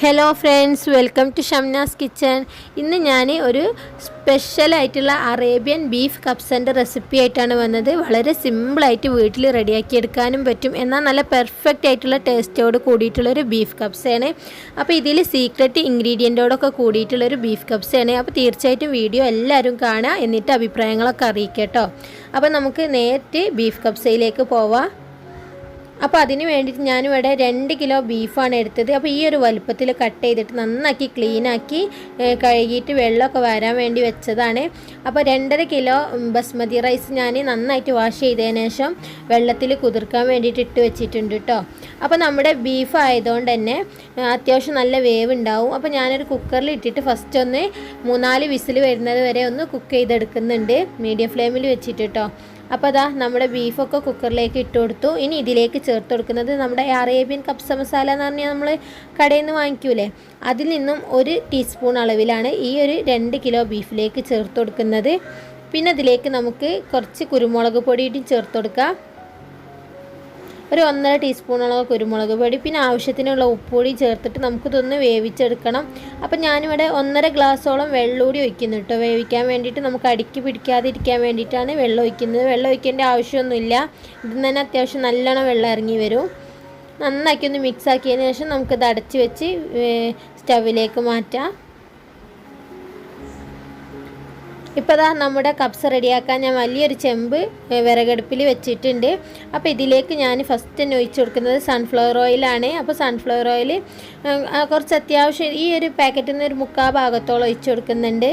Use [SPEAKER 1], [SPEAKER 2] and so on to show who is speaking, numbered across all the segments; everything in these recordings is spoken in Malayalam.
[SPEAKER 1] Hello friends, welcome to Shamna's kitchen. ഇന്ന് ഞാൻ ഒരു സ്പെഷ്യലായിട്ടുള്ള അറേബ്യൻ ബീഫ് കപ്സൻ്റെ റെസിപ്പി ആയിട്ടാണ് വന്നത്. വളരെ സിമ്പിളായിട്ട് വീട്ടിൽ റെഡിയാക്കിയെടുക്കാനും പറ്റും, എന്നാൽ നല്ല പെർഫെക്റ്റ് ആയിട്ടുള്ള ടേസ്റ്റോട് കൂടിയിട്ടുള്ളൊരു ബീഫ് കപ്സയാണ്. അപ്പോൾ ഇതിൽ സീക്രട്ട് ഇൻഗ്രീഡിയൻറ്റോടൊക്കെ കൂടിയിട്ടുള്ളൊരു ബീഫ് കപ്സയാണ്. അപ്പോൾ തീർച്ചയായിട്ടും വീഡിയോ എല്ലാവരും കാണുക, എന്നിട്ട് അഭിപ്രായങ്ങളൊക്കെ അറിയിക്കുക കേട്ടോ. അപ്പോൾ നമുക്ക് നേരിട്ട് ബീഫ് കപ്സയിലേക്ക് പോവാം. അപ്പോൾ അതിന് വേണ്ടിയിട്ട് ഞാനിവിടെ 2 കിലോ ബീഫാണ് എടുത്തത്. അപ്പോൾ ഈ ഒരു വലുപ്പത്തിൽ കട്ട് ചെയ്തിട്ട് നന്നാക്കി ക്ലീനാക്കി കഴുകിയിട്ട് വെള്ളമൊക്കെ വരാൻ വേണ്ടി വെച്ചതാണ്. അപ്പോൾ 2.5 കിലോ ബസ്മതി റൈസ് ഞാൻ നന്നായിട്ട് വാഷ് ചെയ്തതിന് ശേഷം വെള്ളത്തിൽ കുതിർക്കാൻ വേണ്ടിയിട്ട് ഇട്ട് വെച്ചിട്ടുണ്ട് കേട്ടോ. അപ്പോൾ നമ്മുടെ ബീഫ് ആയതുകൊണ്ട് തന്നെ അത്യാവശ്യം നല്ല വേവ് ഉണ്ടാവും. അപ്പോൾ ഞാനൊരു കുക്കറിൽ ഇട്ടിട്ട് ഫസ്റ്റ് ഒന്ന് 3-4 വിസിൽ വരുന്നത് വരെ ഒന്ന് കുക്ക് ചെയ്തെടുക്കുന്നുണ്ട്, മീഡിയം ഫ്ലെയിമിൽ വെച്ചിട്ട് കേട്ടോ. അപ്പോൾ അതാ നമ്മുടെ ബീഫൊക്കെ കുക്കറിലേക്ക് ഇട്ട് കൊടുത്തു. ഇനി ഇതിലേക്ക് ചേർത്ത് കൊടുക്കുന്നത് നമ്മുടെ അറേബ്യൻ കപ്സ മസാല എന്ന് പറഞ്ഞാൽ നമ്മൾ കടയിൽ നിന്ന് വാങ്ങിക്കൂലേ, അതിൽ നിന്നും 1 ടീസ്പൂൺ അളവിലാണ് ഈ ഒരു 2 കിലോ ബീഫിലേക്ക് ചേർത്ത് കൊടുക്കുന്നത്. പിന്നെ ഇതിലേക്ക് നമുക്ക് കുറച്ച് കുരുമുളക് പൊടിയിട്ടും ചേർത്ത് കൊടുക്കാം, ഒരു 1.5 ടീസ്പൂണോളം കുരുമുളക് പൊടി, പിന്നെ ആവശ്യത്തിനുള്ള ഉപ്പുപൊടി ചേർത്തിട്ട് നമുക്കിതൊന്ന് വേവിച്ചെടുക്കണം. അപ്പം ഞാനിവിടെ 1.5 ഗ്ലാസ്സോളം വെള്ളം കൂടി ഒഴിക്കുന്നു കേട്ടോ. വേവിക്കാൻ വേണ്ടിയിട്ട് നമുക്ക് അടിക്ക് പിടിക്കാതിരിക്കാൻ വേണ്ടിയിട്ടാണ് വെള്ളം ഒഴിക്കുന്നത്. വെള്ളം ഒഴിക്കേണ്ട ആവശ്യമൊന്നുമില്ല, ഇതിൽ തന്നെ അത്യാവശ്യം നല്ലോണം വെള്ളം ഇറങ്ങി വരും. നന്നാക്കി ഒന്ന് മിക്സ് ആക്കിയതിന് ശേഷം നമുക്കിത് അടച്ച് വെച്ച് സ്റ്റവിലേക്ക് മാറ്റാം. ഇപ്പോൾ ദാ നമ്മുടെ കപ്സ റെഡിയാക്കാൻ ഞാൻ വലിയൊരു ചെമ്പ് വിറകടുപ്പിൽ വെച്ചിട്ടുണ്ട്. അപ്പോൾ ഇതിലേക്ക് ഞാൻ ഫസ്റ്റ് തന്നെ ഒഴിച്ച് കൊടുക്കുന്നത് സൺഫ്ലവർ ഓയിലാണ്. അപ്പോൾ സൺഫ്ലവർ ഓയിൽ കുറച്ച് അത്യാവശ്യം ഈ ഒരു പാക്കറ്റിൽ നിന്ന് ഒരു 3/4 ഭാഗത്തോളം ഒഴിച്ച് കൊടുക്കുന്നുണ്ട്.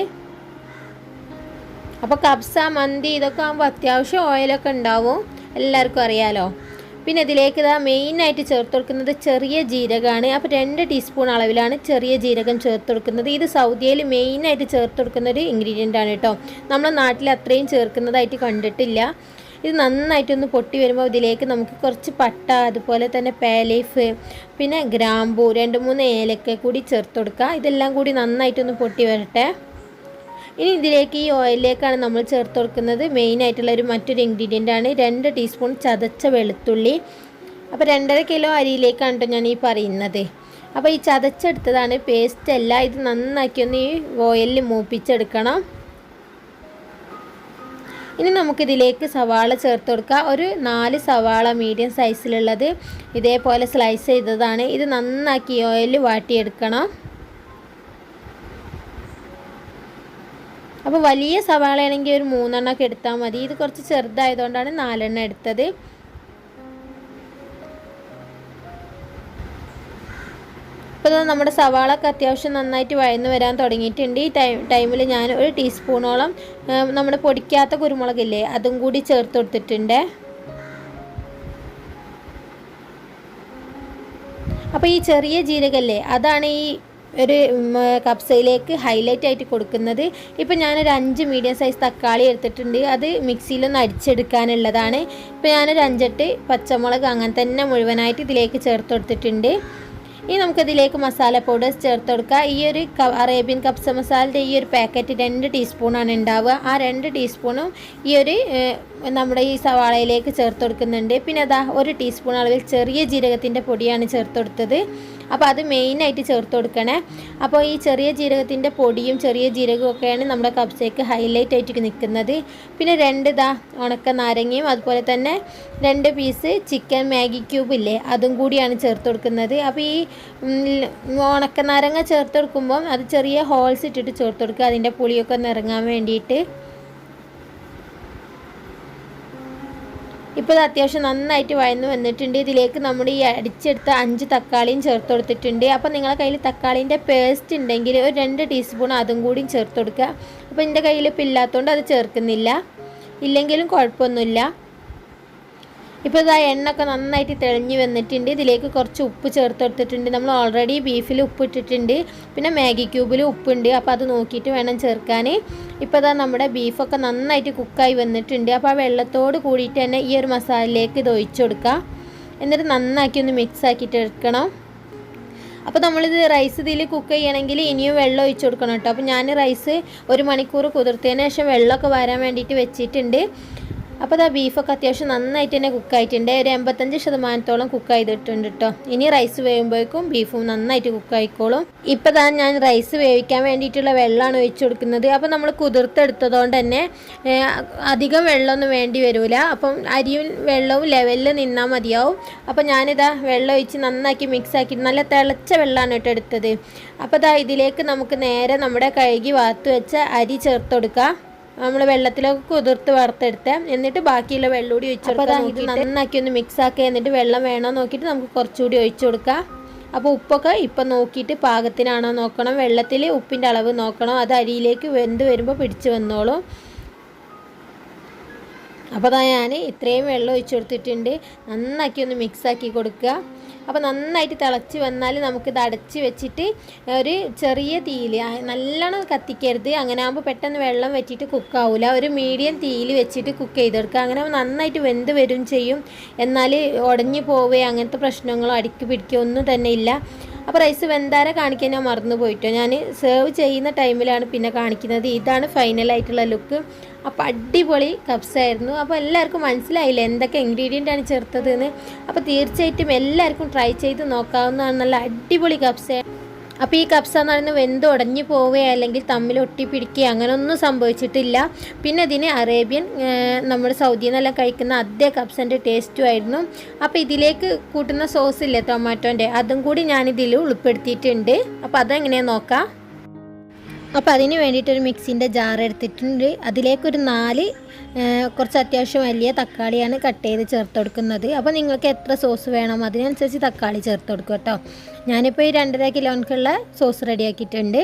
[SPEAKER 1] അപ്പോൾ കപ്സ, മന്തി ഇതൊക്കെ ആകുമ്പോൾ അത്യാവശ്യം ഓയിലൊക്കെ ഉണ്ടാവും, എല്ലാവർക്കും അറിയാലോ. പിന്നെ ഇതിലേക്ക് ഇതാ മെയിനായിട്ട് ചേർത്ത് കൊടുക്കുന്നത് ചെറിയ ജീരകമാണ്. അപ്പോൾ 2 ടീസ്പൂൺ അളവിലാണ് ചെറിയ ജീരകം ചേർത്ത് കൊടുക്കുന്നത്. ഇത് സൗദിയിൽ മെയിനായിട്ട് ചേർത്ത് കൊടുക്കുന്നൊരു ഇൻഗ്രീഡിയൻ്റ് ആണ് കേട്ടോ. നമ്മുടെ നാട്ടിൽ അത്രയും ചേർക്കുന്നതായിട്ട് കണ്ടിട്ടില്ല. ഇത് നന്നായിട്ടൊന്ന് പൊട്ടി വരുമ്പോൾ ഇതിലേക്ക് നമുക്ക് കുറച്ച് പട്ട, അതുപോലെ തന്നെ പേലീഫ്, പിന്നെ ഗ്രാമ്പൂ, 2-3 ഏലക്ക കൂടി ചേർത്ത് കൊടുക്കുക. ഇതെല്ലാം കൂടി നന്നായിട്ടൊന്ന് പൊട്ടി വരട്ടെ. ഇനി ഇതിലേക്ക് ഈ ഓയിലിലേക്കാണ് നമ്മൾ ചേർത്ത് കൊടുക്കുന്നത് മെയിനായിട്ടുള്ള മറ്റൊരു ഇൻഗ്രീഡിയൻ്റ് ആണ് 2 ടീസ്പൂൺ ചതച്ച വെളുത്തുള്ളി. അപ്പോൾ 2.5 കിലോ അരിയിലേക്കാണ് കേട്ടോ ഞാൻ ഈ പറയുന്നത്. അപ്പോൾ ഈ ചതച്ചെടുത്തതാണ്, പേസ്റ്റ് അല്ല. ഇത് നന്നാക്കി ഒന്ന് ഈ ഓയിലിൽ മൂപ്പിച്ചെടുക്കണം. ഇനി നമുക്കിതിലേക്ക് സവാള ചേർത്ത് കൊടുക്കുക. ഒരു 4 സവാള മീഡിയം സൈസിലുള്ളത് ഇതേപോലെ സ്ലൈസ് ചെയ്തതാണ്. ഇത് നന്നാക്കി ഓയിലിൽ വാട്ടിയെടുക്കണം. അപ്പോൾ വലിയ സവാളയാണെങ്കിൽ ഒരു 3 എണ്ണമൊക്കെ എടുത്താൽ മതി. ഇത് കുറച്ച് ചെറുതായതുകൊണ്ടാണ് 4 എണ്ണം എടുത്തത്. ഇപ്പോൾ നമ്മുടെ സവാളൊക്കെ അത്യാവശ്യം നന്നായിട്ട് വഴന്ന് വരാൻ തുടങ്ങിയിട്ടുണ്ട്. ഈ ടൈമിൽ ഞാൻ 1 ടീസ്പൂണോളം നമ്മുടെ പൊടിക്കാത്ത കുരുമുളകില്ലേ, അതും കൂടി ചേർത്ത് കൊടുത്തിട്ടുണ്ട്. അപ്പോൾ ഈ ചെറിയ ജീരകല്ലേ, അതാണ് ഈ ഒരു കപ്സയിലേക്ക് ഹൈലൈറ്റ് ആയിട്ട് കൊടുക്കുന്നത്. ഇപ്പോൾ ഞാനൊരു 5 മീഡിയം സൈസ് തക്കാളി എടുത്തിട്ടുണ്ട്, അത് മിക്സിയിലൊന്ന് അടിച്ചെടുക്കാനുള്ളതാണ്. ഇപ്പോൾ ഞാനൊരു 5-8 പച്ചമുളക് അങ്ങനെ തന്നെ മുഴുവനായിട്ട് ഇതിലേക്ക് ചേർത്ത് കൊടുത്തിട്ടുണ്ട്. ഇനി നമുക്കിതിലേക്ക് മസാല പൗഡേഴ്സ് ചേർത്ത് കൊടുക്കുക. ഈ ഒരു അറേബ്യൻ കപ്സ മസാലയുടെ ഈ ഒരു പാക്കറ്റ് 2 ടീസ്പൂണാണ് ഉണ്ടാവുക. ആ 2 ടീസ്പൂണും ഈ ഒരു നമ്മുടെ ഈ സവാളയിലേക്ക് ചേർത്ത് കൊടുക്കുന്നുണ്ട്. പിന്നെ അതാ 1 ടീസ്പൂൺ അളവിൽ ചെറിയ ജീരകത്തിൻ്റെ പൊടിയാണ് ചേർത്ത് കൊടുത്തത്. അപ്പോൾ അത് മെയിനായിട്ട് ചേർത്ത് കൊടുക്കണേ. അപ്പോൾ ഈ ചെറിയ ജീരകത്തിൻ്റെ പൊടിയും ചെറിയ ജീരകവും ഒക്കെയാണ് നമ്മുടെ കപ്സയ്ക്ക് ഹൈലൈറ്റ് ആയിട്ട് നിൽക്കുന്നത്. പിന്നെ 2 ഉണക്ക നാരങ്ങയും, അതുപോലെ തന്നെ 2 പീസ് ചിക്കൻ മാഗി ക്യൂബ് ഇല്ലേ, അതും കൂടിയാണ് ചേർത്ത് കൊടുക്കുന്നത്. അപ്പോൾ ഈ ഉണക്ക നാരങ്ങ ചേർത്ത് കൊടുക്കുമ്പം അത് ചെറിയ ഹോൾസ് ഇട്ടിട്ട് ചേർത്ത് കൊടുക്കുക, അതിൻ്റെ പുളിയൊക്കെ ഒന്ന് ഇറങ്ങാൻ വേണ്ടിയിട്ട്. ഇപ്പോൾ ഇത് അത്യാവശ്യം നന്നായിട്ട് വഴന്ന് വന്നിട്ടുണ്ട്. ഇതിലേക്ക് നമ്മൾ ഈ അടിച്ചെടുത്ത 5 തക്കാളിയും ചേർത്ത് കൊടുത്തിട്ടുണ്ട്. അപ്പോൾ നിങ്ങളുടെ കയ്യിൽ തക്കാളീൻ്റെ പേസ്റ്റ് ഉണ്ടെങ്കിൽ ഒരു 2 ടീസ്പൂൺ അതും കൂടി ചേർത്ത് കൊടുക്കുക. അപ്പോൾ എൻ്റെ കയ്യിൽ ഇപ്പോൾ ഇല്ലാത്തതുകൊണ്ട് അത് ചേർക്കുന്നില്ല, ഇല്ലെങ്കിലും കുഴപ്പമൊന്നുമില്ല. ഇപ്പോൾ ഇതാ എണ്ണയൊക്കെ നന്നായിട്ട് തെളിഞ്ഞ് വന്നിട്ടുണ്ട്. ഇതിലേക്ക് കുറച്ച് ഉപ്പ് ചേർത്ത് കൊടുത്തിട്ടുണ്ട്. നമ്മൾ ഓൾറെഡി ബീഫിൽ ഉപ്പ് ഇട്ടിട്ടുണ്ട്, പിന്നെ മാഗി ക്യൂബിൽ ഉപ്പുണ്ട്. അപ്പോൾ അത് നോക്കിയിട്ട് വേണം ചേർക്കാൻ. ഇപ്പോൾ ഇതാ നമ്മുടെ ബീഫൊക്കെ നന്നായിട്ട് കുക്കായി വന്നിട്ടുണ്ട്. അപ്പോൾ ആ വെള്ളത്തോട് കൂടിയിട്ട് തന്നെ ഈ ഒരു മസാലയിലേക്ക് ഇത് ഒഴിച്ചു കൊടുക്കുക. എന്നിട്ട് നന്നാക്കി ഒന്ന് മിക്സ് ആക്കിയിട്ട് എടുക്കണം. അപ്പോൾ നമ്മളിത് റൈസ് ഇതിൽ കുക്ക് ചെയ്യണമെങ്കിൽ ഇനിയും വെള്ളം ഒഴിച്ചു കൊടുക്കണം കേട്ടോ. അപ്പോൾ ഞാൻ റൈസ് 1 മണിക്കൂർ കുതിർത്തതിന് ശേഷം വെള്ളമൊക്കെ വരാൻ വേണ്ടിയിട്ട് വെച്ചിട്ടുണ്ട്. അപ്പോൾ ആ ബീഫൊക്കെ അത്യാവശ്യം നന്നായിട്ട് തന്നെ കുക്കായിട്ടുണ്ട്. ഒരു 85% കുക്ക് ചെയ്തിട്ടുണ്ട് കേട്ടോ. ഇനി റൈസ് വേവുമ്പോഴേക്കും ബീഫും നന്നായിട്ട് കുക്കായിക്കോളും. ഇപ്പോൾ ഞാൻ റൈസ് വേവിക്കാൻ വേണ്ടിയിട്ടുള്ള വെള്ളമാണ് ഒഴിച്ചു കൊടുക്കുന്നത്. അപ്പോൾ നമ്മൾ കുതിർത്തെടുത്തതുകൊണ്ട് തന്നെ അധികം വെള്ളമൊന്നും വേണ്ടി വരില്ല. അപ്പം അരിയും വെള്ളവും ലെവലിൽ നിന്നാൽ മതിയാവും. അപ്പോൾ ഞാനിതാ വെള്ളം ഒഴിച്ച് നന്നാക്കി മിക്സാക്കി നല്ല തിളച്ച വെള്ളമാണ് കേട്ടോ എടുത്തത്. അപ്പോൾ ഇതിലേക്ക് നമുക്ക് നേരെ നമ്മുടെ കഴുകി വാർത്ത് വെച്ച അരി ചേർത്ത് കൊടുക്കുക. നമ്മൾ വെള്ളത്തിലൊക്കെ കുതിർത്ത് വറുത്തെടുത്ത് എന്നിട്ട് ബാക്കിയുള്ള വെള്ളം കൂടി ഒഴിച്ചു കൊടുക്കുക. ഇത് നന്നാക്കി ഒന്ന് മിക്സാക്കുക. എന്നിട്ട് വെള്ളം വേണോ നോക്കിയിട്ട് നമുക്ക് കുറച്ചുകൂടി ഒഴിച്ചു കൊടുക്കാം. അപ്പോൾ ഉപ്പൊക്കെ ഇപ്പം നോക്കിയിട്ട് പാകത്തിനാണോ നോക്കണം. വെള്ളത്തിൽ ഉപ്പിൻ്റെ അളവ് നോക്കണം. അത് അരിയിലേക്ക് വെന്ത് വരുമ്പോൾ പിടിച്ച് വന്നോളും. അപ്പോൾ ഞാൻ ഇത്രയും വെള്ളം ഒഴിച്ചു കൊടുത്തിട്ടുണ്ട്. നന്നാക്കി ഒന്ന് മിക്സാക്കി കൊടുക്കുക. അപ്പോൾ നന്നായിട്ട് തിളച്ച് വന്നാൽ നമുക്കിത് അടച്ച് വെച്ചിട്ട് ഒരു ചെറിയ തീയിൽ, നല്ലോണം കത്തിക്കരുത്, അങ്ങനെ ആകുമ്പോൾ പെട്ടെന്ന് വെള്ളം വെച്ചിട്ട് കുക്കാവില്ല. ഒരു മീഡിയം തീയിൽ വെച്ചിട്ട് കുക്ക് ചെയ്തെടുക്കുക. അങ്ങനെ നന്നായിട്ട് വെന്ത് വരും ചെയ്യും. എന്നാൽ ഉടഞ്ഞു പോവുകയോ അങ്ങനത്തെ പ്രശ്നങ്ങളോ അടുക്കി പിടിക്കുകയോ ഒന്നും തന്നെ ഇല്ല. അപ്പോൾ റൈസ് വെന്താരെ കാണിക്കാൻ ഞാൻ മറന്നു പോയിട്ടോ. ഞാൻ സെർവ് ചെയ്യുന്ന ടൈമിലാണ് പിന്നെ കാണിക്കുന്നത്. ഇതാണ് ഫൈനലായിട്ടുള്ള ലുക്ക്. അപ്പോൾ അടിപൊളി കപ്സായിരുന്നു. അപ്പോൾ എല്ലാവർക്കും മനസ്സിലായില്ല എന്തൊക്കെ ഇൻഗ്രീഡിയൻ്റാണ് ചേർത്തതെന്ന്. അപ്പോൾ തീർച്ചയായിട്ടും എല്ലാവർക്കും ട്രൈ ചെയ്ത് നോക്കാവുന്നതാണ്. നല്ല അടിപൊളി കപ്സ. അപ്പോൾ ഈ കപ്സ എന്ന് പറയുന്നത് വെന്ത് ഉടഞ്ഞു പോവുകയോ അല്ലെങ്കിൽ തമ്മിൽ ഒട്ടിപ്പിടിക്കുകയോ അങ്ങനെയൊന്നും സംഭവിച്ചിട്ടില്ല. പിന്നെ ഇതിന് അറേബ്യൻ നമ്മൾ സൗദിയിൽ നിന്നെല്ലാം കഴിക്കുന്ന അതേ കപ്സൻ്റെ ടേസ്റ്റും ആയിരുന്നു. അപ്പോൾ ഇതിലേക്ക് കൂട്ടുന്ന സോസില്ലേ ടൊമാറ്റോൻ്റെ, അതും കൂടി ഞാനിതിൽ ഉൾപ്പെടുത്തിയിട്ടുണ്ട്. അപ്പോൾ അതെങ്ങനെയാണ് നോക്കാം. അപ്പോൾ അതിന് വേണ്ടിയിട്ടൊരു മിക്സിൻ്റെ ജാർ എടുത്തിട്ടുണ്ട്. അതിലേക്കൊരു 4 കുറച്ച് അത്യാവശ്യം വലിയ തക്കാളിയാണ് കട്ട് ചെയ്ത് ചേർത്ത് കൊടുക്കുന്നത്. അപ്പോൾ നിങ്ങൾക്ക് എത്ര സോസ് വേണം അതിനനുസരിച്ച് തക്കാളി ചേർത്ത് കൊടുക്കും കേട്ടോ. ഞാനിപ്പോൾ ഈ 2.5 കിലോയ്ക്കുള്ള സോസ് റെഡിയാക്കിയിട്ടുണ്ട്.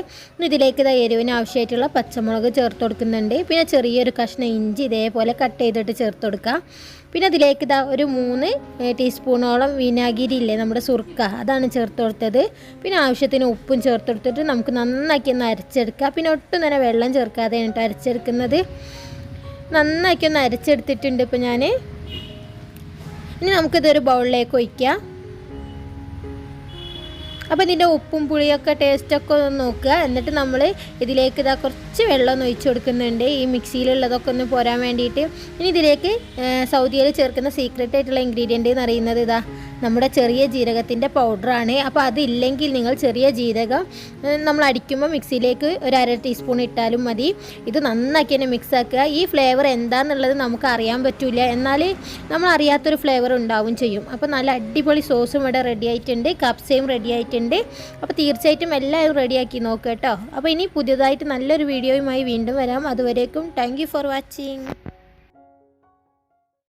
[SPEAKER 1] ഇതിലേക്ക് എരിവിന് ആവശ്യമായിട്ടുള്ള പച്ചമുളക് ചേർത്ത് കൊടുക്കുന്നുണ്ട്. പിന്നെ ചെറിയൊരു കഷ്ണം ഇഞ്ചി ഇതേപോലെ കട്ട് ചെയ്തിട്ട് ചേർത്ത് കൊടുക്കുക. പിന്നെ അതിലേക്ക് ഒരു 3 ടീസ്പൂണോളം വിനാഗിരി ഇല്ലേ, നമ്മുടെ സുർക്ക, അതാണ് ചേർത്ത് കൊടുത്തത്. പിന്നെ ആവശ്യത്തിന് ഉപ്പും ചേർത്ത് കൊടുത്തിട്ട് നമുക്ക് നന്നാക്കി ഒന്ന് അരച്ചെടുക്കുക. പിന്നെ ഒട്ടും തന്നെ വെള്ളം ചേർക്കാതെയാണ് കേട്ടോ അരച്ചെടുക്കുന്നത്. നന്നാക്കി ഒന്ന് അരച്ചെടുത്തിട്ടുണ്ട് ഇപ്പോൾ ഞാൻ. ഇനി നമുക്കിതൊരു ബൗളിലേക്ക് ഒഴിക്കാം. അപ്പോൾ ഇതിൻ്റെ ഉപ്പും പുളിയൊക്കെ ടേസ്റ്റൊക്കെ ഒന്ന് നോക്കുക. എന്നിട്ട് നമ്മൾ ഇതിലേക്ക് കുറച്ച് വെള്ളം ഒന്ന് ഒഴിച്ച് കൊടുക്കുന്നുണ്ട്, ഈ മിക്സിയിലുള്ളതൊക്കെ ഒന്ന് പോരാൻ വേണ്ടിയിട്ട്. ഇനി ഇതിലേക്ക് സൗദിയിൽ ചേർക്കുന്ന സീക്രട്ട് ആയിട്ടുള്ള ഇൻഗ്രീഡിയൻ്റ് എന്ന് പറയുന്നത് നമ്മുടെ ചെറിയ ജീരകത്തിൻ്റെ പൗഡറാണ്. അപ്പോൾ അതില്ലെങ്കിൽ നിങ്ങൾ ചെറിയ ജീരകം നമ്മൾ അടിക്കുമ്പോൾ മിക്സിയിലേക്ക് ഒരു 1/2 ടീസ്പൂൺ ഇട്ടാലും മതി. ഇത് നന്നാക്കി തന്നെ മിക്സ് ആക്കുക. ഈ ഫ്ലേവർ എന്താണെന്നുള്ളത് നമുക്ക് അറിയാൻ പറ്റില്ല, എന്നാൽ നമ്മൾ അറിയാത്തൊരു ഫ്ലേവർ ഉണ്ടാവും ചെയ്യും. അപ്പോൾ നല്ല അടിപൊളി സോസും ഇവിടെ റെഡി ആയിട്ടുണ്ട്, കപ്സയും റെഡി ആയിട്ടുണ്ട്. അപ്പോൾ തീർച്ചയായിട്ടും എല്ലാവരും റെഡിയാക്കി നോക്കുക കേട്ടോ. അപ്പോൾ ഇനി പുതിയതായിട്ട് നല്ലൊരു വീഡിയോയുമായി വീണ്ടും വരാം. അതുവരേക്കും താങ്ക് യു ഫോർ വാച്ചിങ്.